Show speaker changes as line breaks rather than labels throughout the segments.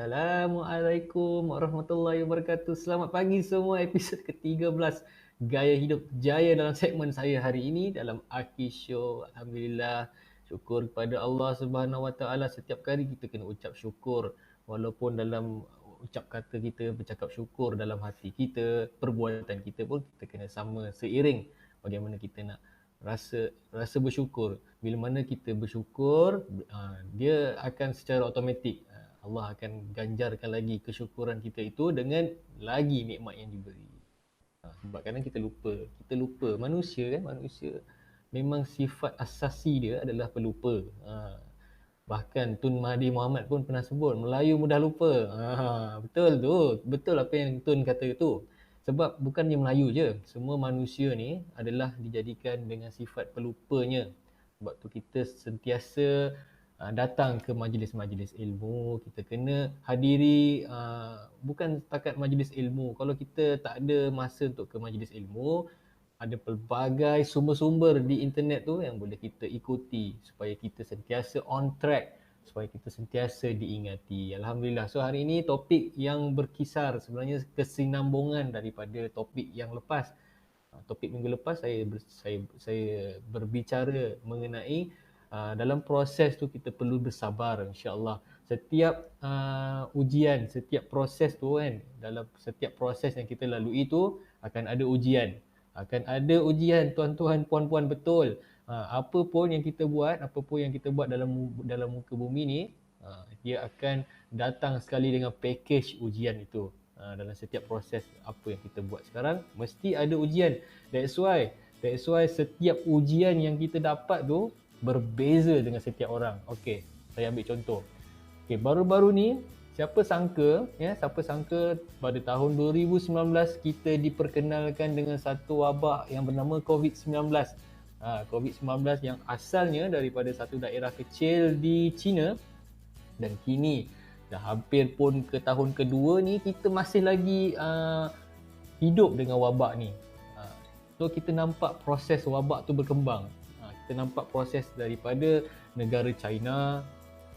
Assalamualaikum warahmatullahi wabarakatuh. Selamat pagi semua, episod ke-13 Gaya Hidup Jaya dalam segmen saya hari ini dalam Aki Show. Alhamdulillah, syukur kepada Allah Subhanahu Wa Taala. Setiap kali kita kena ucap syukur, walaupun dalam ucap kata kita bercakap syukur, dalam hati kita, perbuatan kita pun kita kena sama seiring bagaimana kita nak rasa bersyukur. Bila mana kita bersyukur, dia akan secara automatik Allah akan ganjarkan lagi kesyukuran kita itu dengan lagi nikmat yang diberi. Sebab kadang kita lupa manusia kan, manusia memang sifat asasi dia adalah pelupa. Bahkan Tun Mahathir Mohamad pun pernah sebut, Melayu mudah lupa. Betul tu, betul apa yang Tun kata tu. Sebab bukannya Melayu je, semua manusia ni adalah dijadikan dengan sifat pelupanya. Sebab tu kita sentiasa datang ke majlis-majlis ilmu, kita kena hadiri bukan setakat majlis ilmu. Kalau kita tak ada masa untuk ke majlis ilmu, ada pelbagai sumber-sumber di internet tu yang boleh kita ikuti supaya kita sentiasa on track, supaya kita sentiasa diingati. Alhamdulillah. So hari ini topik yang berkisar sebenarnya kesinambungan daripada topik yang lepas. Topik minggu lepas saya berbicara mengenai dalam proses tu kita perlu bersabar, insya-Allah. Setiap ujian, setiap proses tu kan, dalam setiap proses yang kita lalui tu akan ada ujian. Akan ada ujian tuan-tuan puan-puan, betul. Apa pun yang kita buat, dalam muka bumi ni, dia akan datang sekali dengan package ujian itu. Dalam setiap proses apa yang kita buat sekarang mesti ada ujian. That's why setiap ujian yang kita dapat tu berbeza dengan setiap orang. Okey, saya ambil contoh. Okey, baru-baru ni siapa sangka pada tahun 2019 kita diperkenalkan dengan satu wabak yang bernama COVID-19. COVID-19 yang asalnya daripada satu daerah kecil di China, dan kini dah hampir pun ke tahun kedua ni kita masih lagi hidup dengan wabak ni. So kita nampak proses wabak tu berkembang. Kita nampak proses daripada negara China,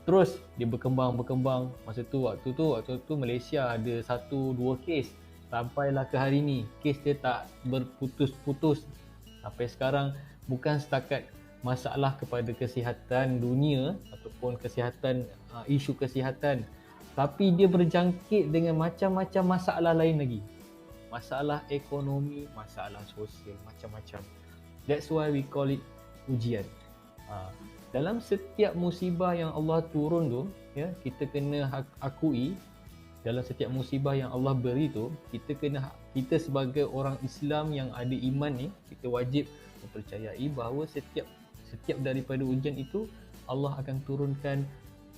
terus dia berkembang. Waktu tu Malaysia ada 1-2 kes, sampailah ke hari ni kes dia tak berputus-putus. Sampai sekarang bukan setakat masalah kepada kesihatan dunia ataupun isu kesihatan, tapi dia berjangkit dengan macam-macam masalah lain lagi. Masalah ekonomi, masalah sosial, macam-macam. That's why we call it ujian. Dalam setiap musibah yang Allah turun tu, ya, kita kena akui, dalam setiap musibah yang Allah beri tu, kita sebagai orang Islam yang ada iman ni, kita wajib mempercayai bahawa setiap daripada ujian itu Allah akan turunkan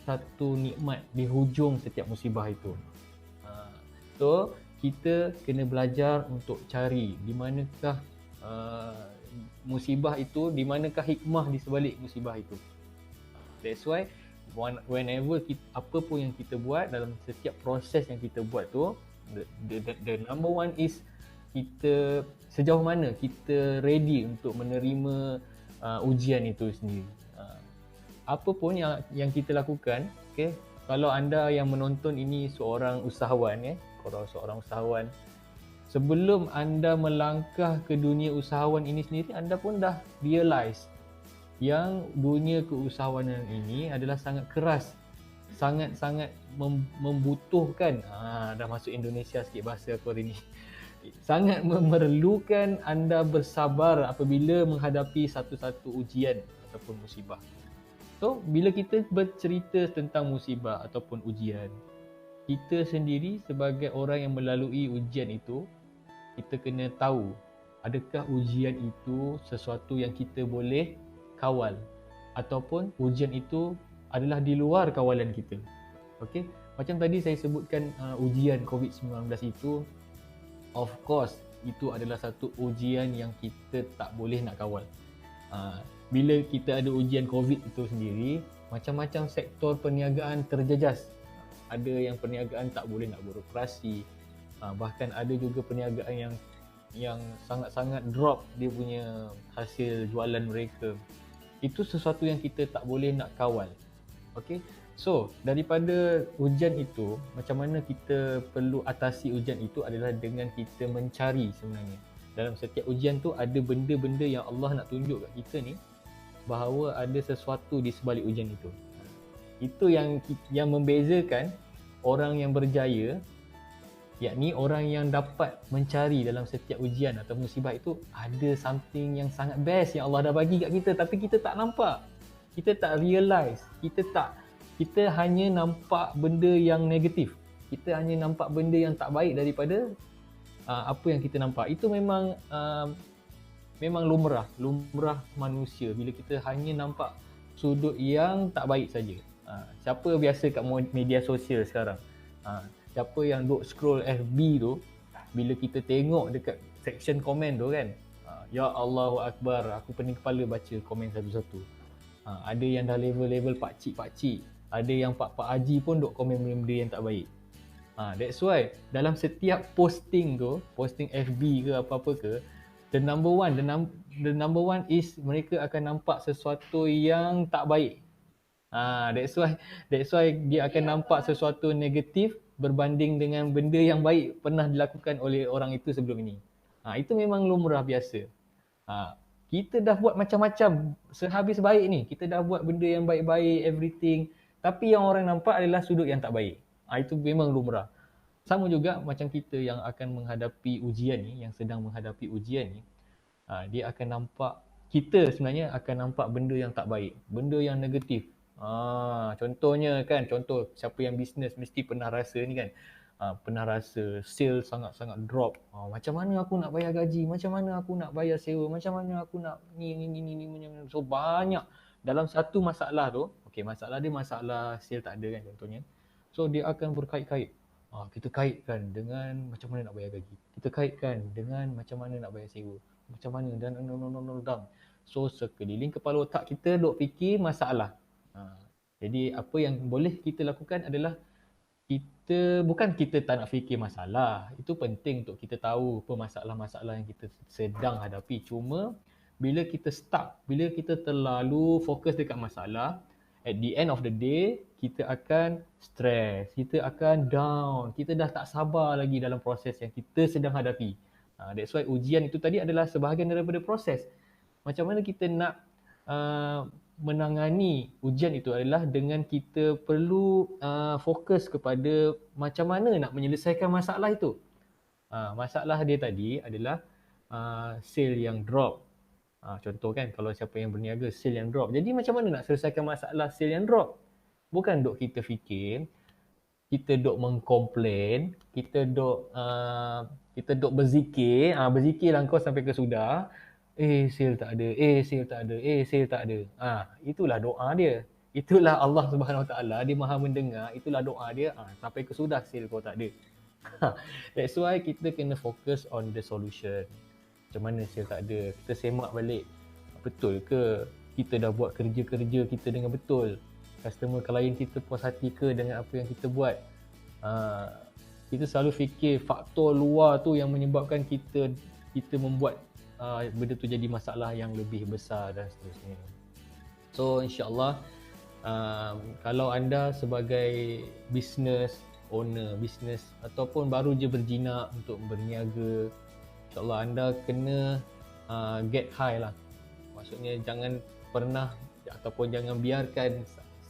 satu nikmat di hujung setiap musibah itu. So kita kena belajar untuk cari di manakah musibah itu, di manakah hikmah di sebalik musibah itu. That's why whenever apa pun yang kita buat, dalam setiap proses yang kita buat tu, the number one is kita sejauh mana kita ready untuk menerima ujian itu sendiri. Apa pun yang kita lakukan, okay? Kalau anda yang menonton ini seorang usahawan, seorang usahawan, sebelum anda melangkah ke dunia usahawan ini sendiri, anda pun dah realize yang dunia keusahawanan ini adalah sangat keras, sangat-sangat membutuhkan, dah masuk Indonesia sikit bahasa aku hari ni, sangat memerlukan anda bersabar apabila menghadapi satu-satu ujian ataupun musibah. So, bila kita bercerita tentang musibah ataupun ujian, kita sendiri sebagai orang yang melalui ujian itu, kita kena tahu adakah ujian itu sesuatu yang kita boleh kawal ataupun ujian itu adalah di luar kawalan kita. Okey, macam tadi saya sebutkan ujian COVID-19 itu, of course itu adalah satu ujian yang kita tak boleh nak kawal. Bila kita ada ujian COVID itu sendiri, macam-macam sektor perniagaan terjejas. Ada yang perniagaan tak boleh nak beroperasi, bahkan ada juga perniagaan yang sangat-sangat drop dia punya hasil jualan mereka. Itu sesuatu yang kita tak boleh nak kawal. Okey, So, daripada ujian itu, macam mana kita perlu atasi ujian itu adalah dengan kita mencari sebenarnya. Dalam setiap ujian tu ada benda-benda yang Allah nak tunjuk kat kita ni, bahawa ada sesuatu di sebalik ujian itu. Itu yang membezakan orang yang berjaya, yakni orang yang dapat mencari dalam setiap ujian atau musibah itu ada something yang sangat best yang Allah dah bagi kat kita, tapi kita tak nampak. Kita tak realise, kita hanya nampak benda yang negatif. Kita hanya nampak benda yang tak baik daripada apa yang kita nampak. Itu memang lumrah manusia bila kita hanya nampak sudut yang tak baik saja. Siapa biasa kat media sosial sekarang? Siapa yang duk scroll FB tu, bila kita tengok dekat section komen tu kan, ya Allahu Akbar, aku pening kepala baca komen satu-satu. Ada yang dah level-level pakcik-pakcik, ada yang pak-pak haji pun duk komen benda-benda yang tak baik. That's why dalam setiap posting tu, posting FB ke apa-apa ke, the number one is mereka akan nampak sesuatu yang tak baik. That's why dia akan nampak sesuatu negatif berbanding dengan benda yang baik pernah dilakukan oleh orang itu sebelum ini. Itu memang lumrah biasa. Kita dah buat macam-macam sehabis baik ni. Kita dah buat benda yang baik-baik, everything. Tapi yang orang nampak adalah sudut yang tak baik. Itu memang lumrah. Sama juga macam kita yang akan menghadapi ujian ni, yang sedang menghadapi ujian ni, dia akan nampak, kita sebenarnya akan nampak benda yang tak baik, benda yang negatif. Contohnya kan, siapa yang bisnes mesti pernah rasa ni kan, pernah rasa sale sangat-sangat drop. Macam mana aku nak bayar gaji, macam mana aku nak bayar sewa, macam mana aku nak ni. So banyak dalam satu masalah tu. Masalah dia masalah sale tak ada kan contohnya. So dia akan berkait-kait. Kita kaitkan dengan macam mana nak bayar gaji, kita kaitkan dengan macam mana nak bayar sewa, macam mana dan. So sekeliling kepala otak kita duk fikir masalah. Jadi apa yang boleh kita lakukan adalah bukan kita tak nak fikir masalah. Itu penting untuk kita tahu apa masalah-masalah yang kita sedang hadapi. Cuma bila kita stuck, bila kita terlalu fokus dekat masalah, at the end of the day kita akan stress, kita akan down, kita dah tak sabar lagi dalam proses yang kita sedang hadapi. That's why ujian itu tadi adalah sebahagian daripada proses. Macam mana kita nak menangani ujian itu adalah dengan kita perlu fokus kepada macam mana nak menyelesaikan masalah itu. Masalah dia tadi adalah sale yang drop. Contoh kan, kalau siapa yang berniaga, sale yang drop. Jadi macam mana nak selesaikan masalah sale yang drop? Bukan duk kita fikir, kita duk mengkomplain, kita duk berzikir, berzikirlah kau sampai ke sudah. Sale tak ada, sale tak ada, sale tak ada. Itulah doa dia. Itulah Allah Subhanahu Wa Taala, dia Maha mendengar. Itulah doa dia. Sampai ke sudah sale kau tak ada. That's why kita kena fokus on the solution. Macam mana sale tak ada? Kita semak balik. Betul ke kita dah buat kerja-kerja kita dengan betul? Customer, klien kita puas hati ke dengan apa yang kita buat? Kita selalu fikir faktor luar tu yang menyebabkan kita membuat benda tu jadi masalah yang lebih besar dan seterusnya. So insyaAllah, kalau anda sebagai business owner, business ataupun baru je berjinak untuk berniaga, insyaAllah anda kena get high lah. Maksudnya jangan pernah ataupun jangan biarkan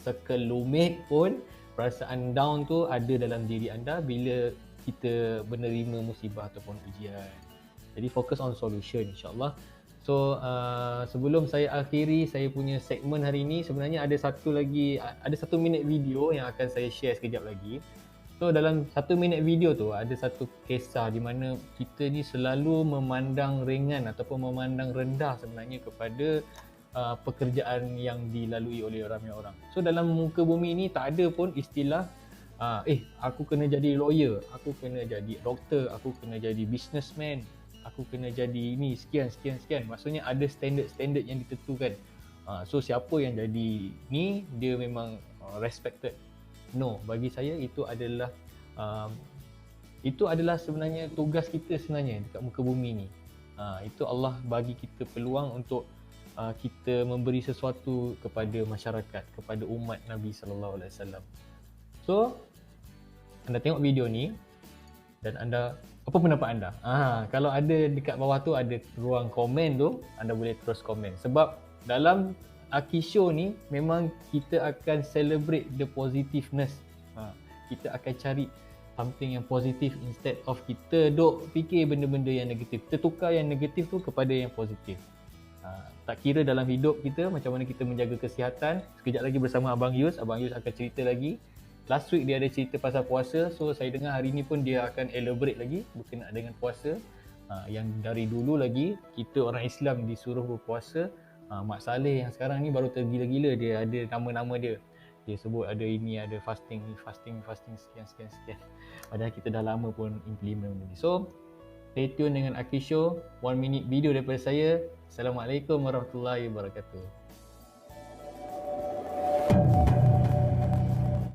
sekelumit pun perasaan down tu ada dalam diri anda bila kita menerima musibah ataupun ujian. Jadi fokus on solution insyaAllah. So sebelum saya akhiri saya punya segmen hari ini, sebenarnya ada satu minit video yang akan saya share sekejap lagi. So dalam 1 minit video tu ada satu kisah di mana kita ni selalu memandang ringan ataupun memandang rendah sebenarnya kepada pekerjaan yang dilalui oleh ramai orang. So dalam muka bumi ni tak ada pun istilah aku kena jadi lawyer, aku kena jadi doktor, aku kena jadi businessman, aku kena jadi ini sekian. Maksudnya ada standard yang ditentukan. So siapa yang jadi ni dia memang respected. No, bagi saya itu adalah sebenarnya tugas kita sebenarnya dekat muka bumi ni. Itu Allah bagi kita peluang untuk kita memberi sesuatu kepada masyarakat, kepada umat Nabi sallallahu alaihi wasallam. So, anda tengok video ni dan anda, apa pendapat anda? Kalau ada dekat bawah tu ada ruang komen tu, anda boleh terus komen. Sebab dalam Aki Show ni memang kita akan celebrate the positiveness. Kita akan cari something yang positif instead of kita duk fikir benda-benda yang negatif. Kita tukar yang negatif tu kepada yang positif. Tak kira dalam hidup kita macam mana kita menjaga kesihatan. Sekejap lagi bersama Abang Yus akan cerita lagi. Last week dia ada cerita pasal puasa, so saya dengar hari ni pun dia akan elaborate lagi berkenaan dengan puasa. Yang dari dulu lagi kita orang Islam disuruh berpuasa. Mak Saleh yang sekarang ni baru tergila-gila, dia ada nama-nama dia. Dia sebut ada ini, ada fasting sekian. Padahal kita dah lama pun implement benda ni. So, stay tune dengan Aki Show, 1 minute video daripada saya. Assalamualaikum warahmatullahi wabarakatuh.